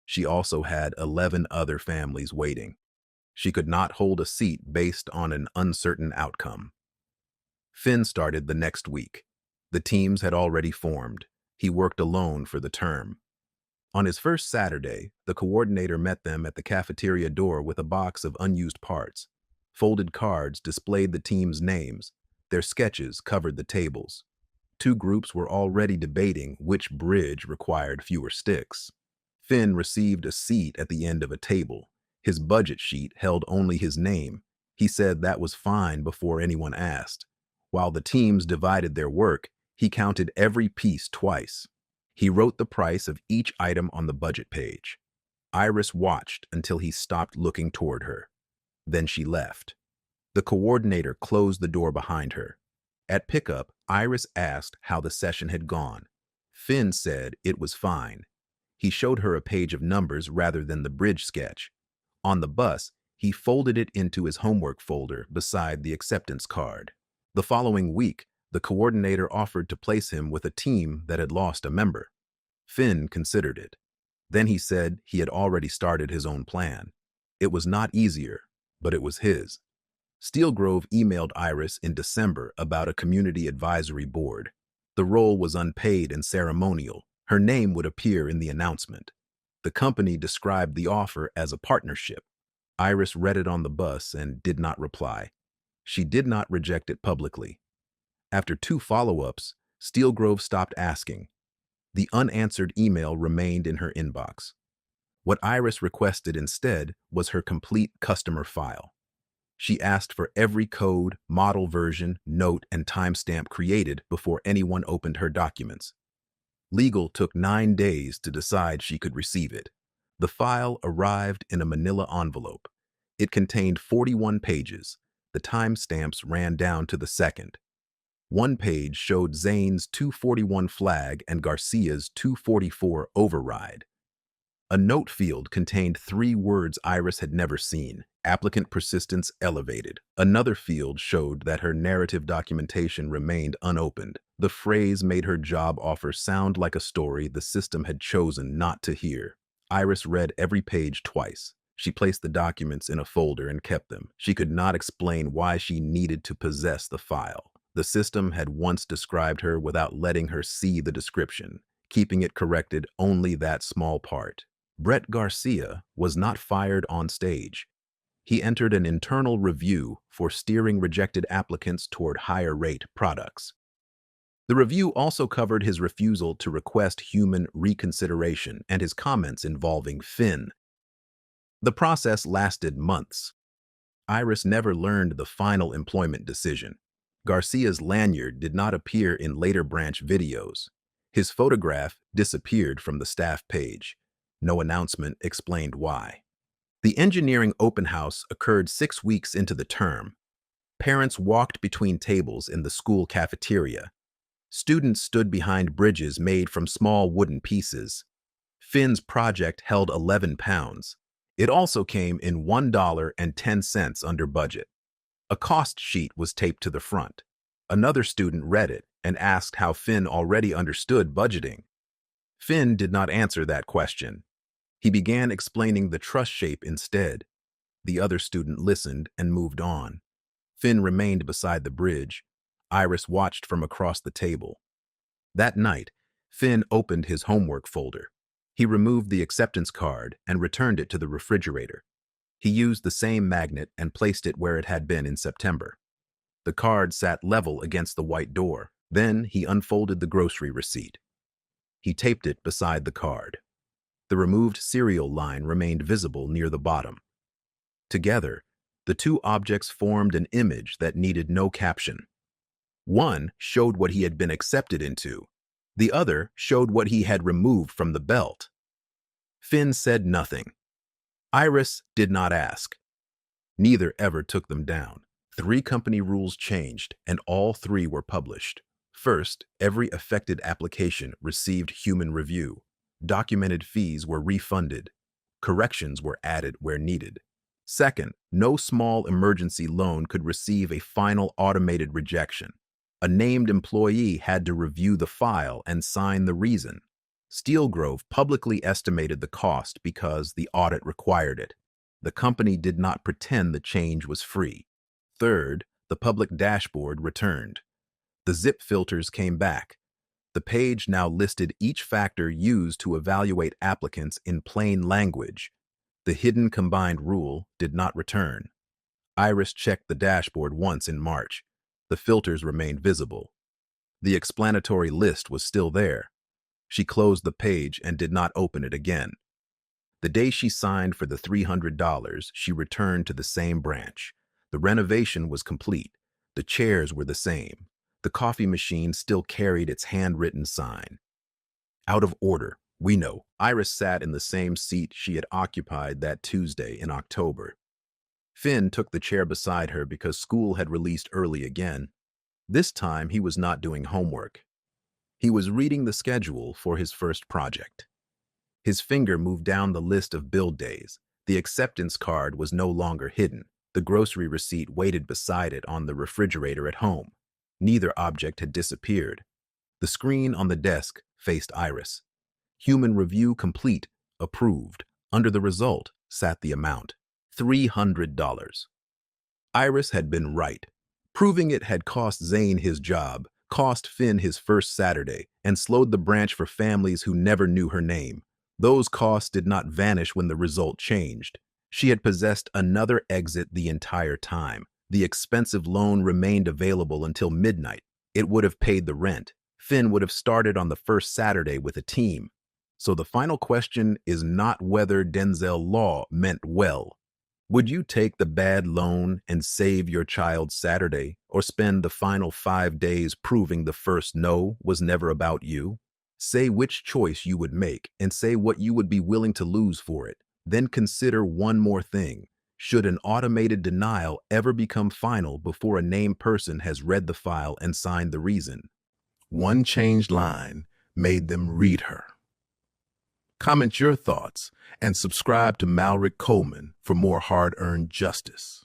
Speaker 1: She also had 11 other families waiting. She could not hold a seat based on an uncertain outcome. Finn started the next week. The teams had already formed. He worked alone for the term. On his first Saturday, the coordinator met them at the cafeteria door with a box of unused parts. Folded cards displayed the team's names. Their sketches covered the tables. 2 groups were already debating which bridge required fewer sticks. Finn received a seat at the end of a table. His budget sheet held only his name. He said that was fine before anyone asked. While the teams divided their work, he counted every piece twice. He wrote the price of each item on the budget page. Iris watched until he stopped looking toward her. Then she left. The coordinator closed the door behind her. At pickup, Iris asked how the session had gone. Finn said it was fine. He showed her a page of numbers rather than the bridge sketch. On the bus, he folded it into his homework folder beside the acceptance card. The following week, the coordinator offered to place him with a team that had lost a member. Finn considered it. Then he said he had already started his own plan. It was not easier, but it was his. Steelgrove emailed Iris in December about a community advisory board. The role was unpaid and ceremonial. Her name would appear in the announcement. The company described the offer as a partnership. Iris read it on the bus and did not reply. She did not reject it publicly. After 2 follow-ups, Steelgrove stopped asking. The unanswered email remained in her inbox. What Iris requested instead was her complete customer file. She asked for every code, model version, note, and timestamp created before anyone opened her documents. Legal took 9 days to decide she could receive it. The file arrived in a manila envelope. It contained 41 pages. The timestamps ran down to the second. One page showed Zayn's 241 flag and Garcia's 244 override. A note field contained 3 words Iris had never seen. Applicant persistence elevated. Another field showed that her narrative documentation remained unopened. The phrase made her job offer sound like a story the system had chosen not to hear. Iris read every page twice. She placed the documents in a folder and kept them. She could not explain why she needed to possess the file. The system had once described her without letting her see the description, keeping it corrected only that small part. Brett Garcia was not fired on stage. He entered an internal review for steering rejected applicants toward higher-rate products. The review also covered his refusal to request human reconsideration and his comments involving Finn. The process lasted months. Iris never learned the final employment decision. Garcia's lanyard did not appear in later branch videos. His photograph disappeared from the staff page. No announcement explained why. The engineering open house occurred 6 weeks into the term. Parents walked between tables in the school cafeteria. Students stood behind bridges made from small wooden pieces. Finn's project held 11 pounds. It also came in $1.10 under budget. A cost sheet was taped to the front. Another student read it and asked how Finn already understood budgeting. Finn did not answer that question. He began explaining the truss shape instead. The other student listened and moved on. Finn remained beside the bridge. Iris watched from across the table. That night, Finn opened his homework folder. He removed the acceptance card and returned it to the refrigerator. He used the same magnet and placed it where it had been in September. The card sat level against the white door. Then he unfolded the grocery receipt. He taped it beside the card. The removed serial line remained visible near the bottom. Together, the 2 objects formed an image that needed no caption. One showed what he had been accepted into. The other showed what he had removed from the belt. Finn said nothing. Iris did not ask. Neither ever took them down. 3 company rules changed, and all 3 were published. First, every affected application received human review. Documented fees were refunded. Corrections were added where needed. Second, no small emergency loan could receive a final automated rejection. A named employee had to review the file and sign the reason. Steelgrove publicly estimated the cost because the audit required it. The company did not pretend the change was free. Third, the public dashboard returned. The zip filters came back. The page now listed each factor used to evaluate applicants in plain language. The hidden combined rule did not return. Iris checked the dashboard once in March. The filters remained visible. The explanatory list was still there. She closed the page and did not open it again. The day she signed for the $300, she returned to the same branch. The renovation was complete. The chairs were the same. The coffee machine still carried its handwritten sign. Out of order, we know. Iris sat in the same seat she had occupied that Tuesday in October. Finn took the chair beside her because school had released early again. This time he was not doing homework. He was reading the schedule for his first project. His finger moved down the list of build days. The acceptance card was no longer hidden. The grocery receipt waited beside it on the refrigerator at home. Neither object had disappeared. The screen on the desk faced Iris. Human review complete, approved. Under the result sat the amount, $300. Iris had been right. Proving it had cost Zane his job, cost Finn his first Saturday, and slowed the branch for families who never knew her name. Those costs did not vanish when the result changed. She had possessed another exit the entire time. The expensive loan remained available until midnight. It would have paid the rent. Finn would have started on the first Saturday with a team. So the final question is not whether Denzel Law meant well. Would you take the bad loan and save your child's Saturday, or spend the final 5 days proving the first no was never about you? Say which choice you would make and say what you would be willing to lose for it. Then consider one more thing. Should an automated denial ever become final before a named person has read the file and signed the reason?
Speaker 2: One changed line made them read her. Comment your thoughts and subscribe to Malrick Coleman for more hard-earned justice.